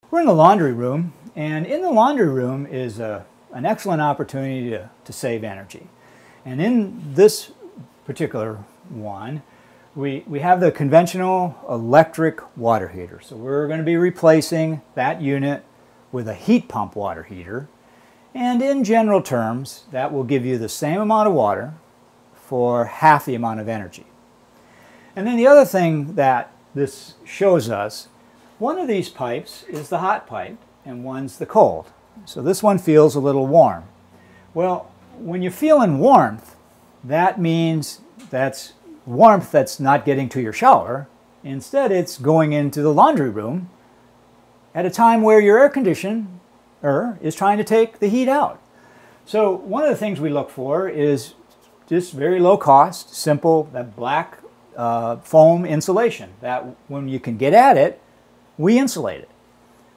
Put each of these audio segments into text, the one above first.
We're in the laundry room, and in the laundry room is an excellent opportunity to save energy. And in this particular one, we have the conventional electric water heater. So we're going to be replacing that unit with a heat pump water heater. And in general terms, that will give you the same amount of water for half the amount of energy. And then the other thing that this shows us, one of these pipes is the hot pipe and one's the cold. So this one feels a little warm. Well, when you're feeling warmth, that means that's warmth that's not getting to your shower. Instead, it's going into the laundry room at a time where your air conditioner is trying to take the heat out. So one of the things we look for is just very low cost, simple, that black foam insulation, that when you can get at it, we insulate it.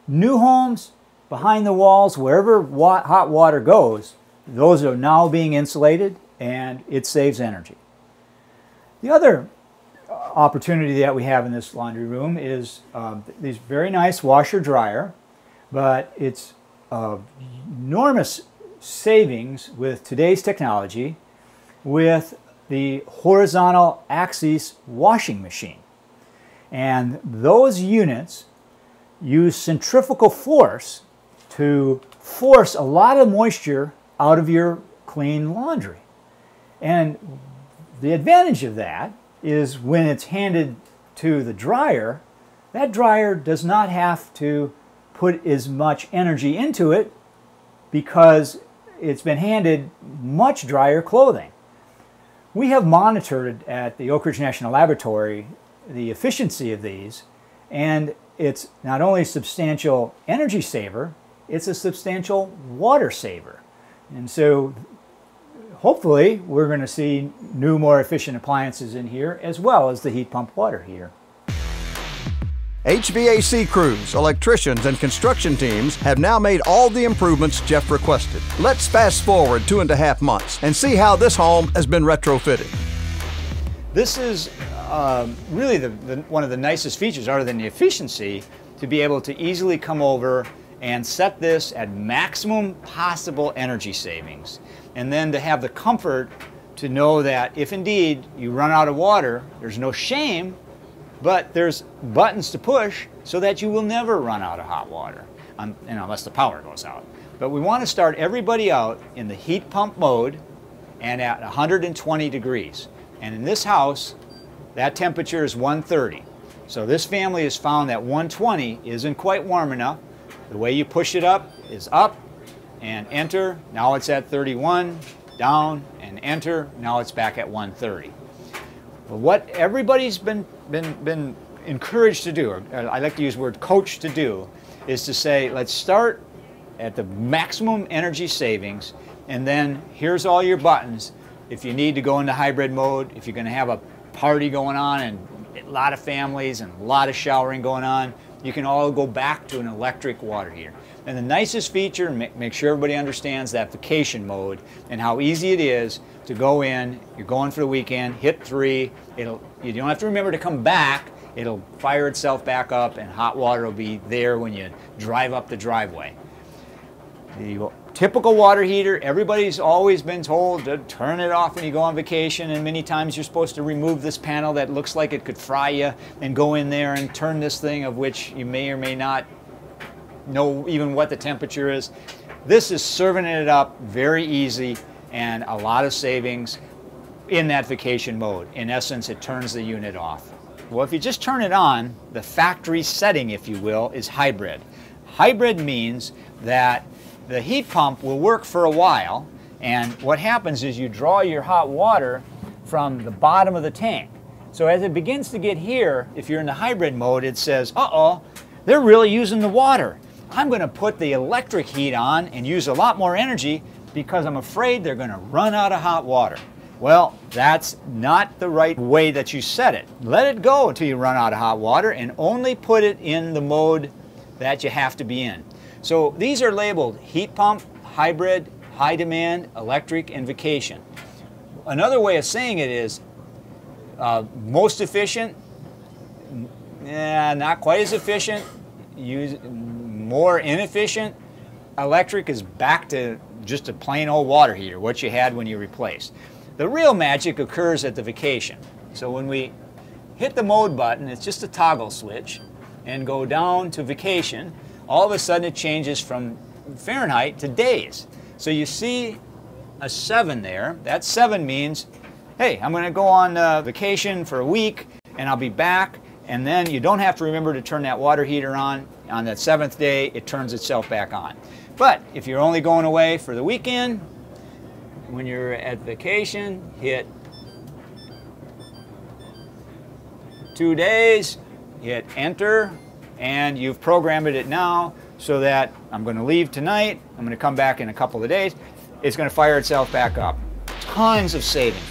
New homes, behind the walls, wherever hot water goes, those are now being insulated and it saves energy. The other opportunity that we have in this laundry room is these very nice washer dryer, but it's enormous savings with today's technology with the horizontal axis washing machine. And those units use centrifugal force to force a lot of moisture out of your clean laundry. And the advantage of that is when it's handed to the dryer, that dryer does not have to put as much energy into it because it's been handed much drier clothing. We have monitored at the Oak Ridge National Laboratory the efficiency of these, and it's not only a substantial energy saver, it's a substantial water saver. And so hopefully we're going to see new, more efficient appliances in here, as well as the heat pump water heater. HVAC crews, electricians, and construction teams have now made all the improvements Jeff requested. Let's fast forward 2.5 months and see how this home has been retrofitted. This is really one of the nicest features, other than the efficiency, to be able to easily come over and set this at maximum possible energy savings. And then to have the comfort to know that if indeed you run out of water, there's no shame, but there's buttons to push so that you will never run out of hot water, unless the power goes out. But we want to start everybody out in the heat pump mode and at 120 degrees. And in this house, that temperature is 130. So this family has found that 120 isn't quite warm enough. The way you push it up is up and enter. Now it's at 31, down and enter. Now it's back at 130. But what everybody's been encouraged to do, or I like to use the word coached to do, is to say, let's start at the maximum energy savings, and then here's all your buttons. If you need to go into hybrid mode, if you're going to have a party going on and a lot of families and a lot of showering going on, you can all go back to an electric water heater. And the nicest feature, make sure everybody understands that vacation mode and how easy it is to go in, you're going for the weekend, hit 3, you don't have to remember to come back, it'll fire itself back up and hot water will be there when you drive up the driveway. The typical water heater, everybody's always been told to turn it off when you go on vacation, and many times you're supposed to remove this panel that looks like it could fry you and go in there and turn this thing of which you may or may not know even what the temperature is. This is serving it up very easy and a lot of savings in that vacation mode. In essence, it turns the unit off. Well, if you just turn it on, the factory setting, if you will, is hybrid. Hybrid means that the heat pump will work for a while, and what happens is you draw your hot water from the bottom of the tank. So as it begins to get here, if you're in the hybrid mode, it says, uh-oh, they're really using the water. I'm going to put the electric heat on and use a lot more energy because I'm afraid they're going to run out of hot water. Well, that's not the right way that you set it. Let it go until you run out of hot water and only put it in the mode that you have to be in. So these are labeled heat pump, hybrid, high demand, electric, and vacation. Another way of saying it is most efficient, not quite as efficient, more inefficient, electric is back to just a plain old water heater, what you had when you replaced. The real magic occurs at the vacation. So when we hit the mode button, it's just a toggle switch, and go down to vacation, all of a sudden it changes from Fahrenheit to days. So you see a 7 there. That 7 means, hey, I'm going to go on vacation for a week and I'll be back, and then you don't have to remember to turn that water heater on. On that 7th day, it turns itself back on. But if you're only going away for the weekend, when you're at vacation, hit 2 days, hit enter, and you've programmed it now so that I'm going to leave tonight, I'm going to come back in a couple of days, it's going to fire itself back up. Tons of savings.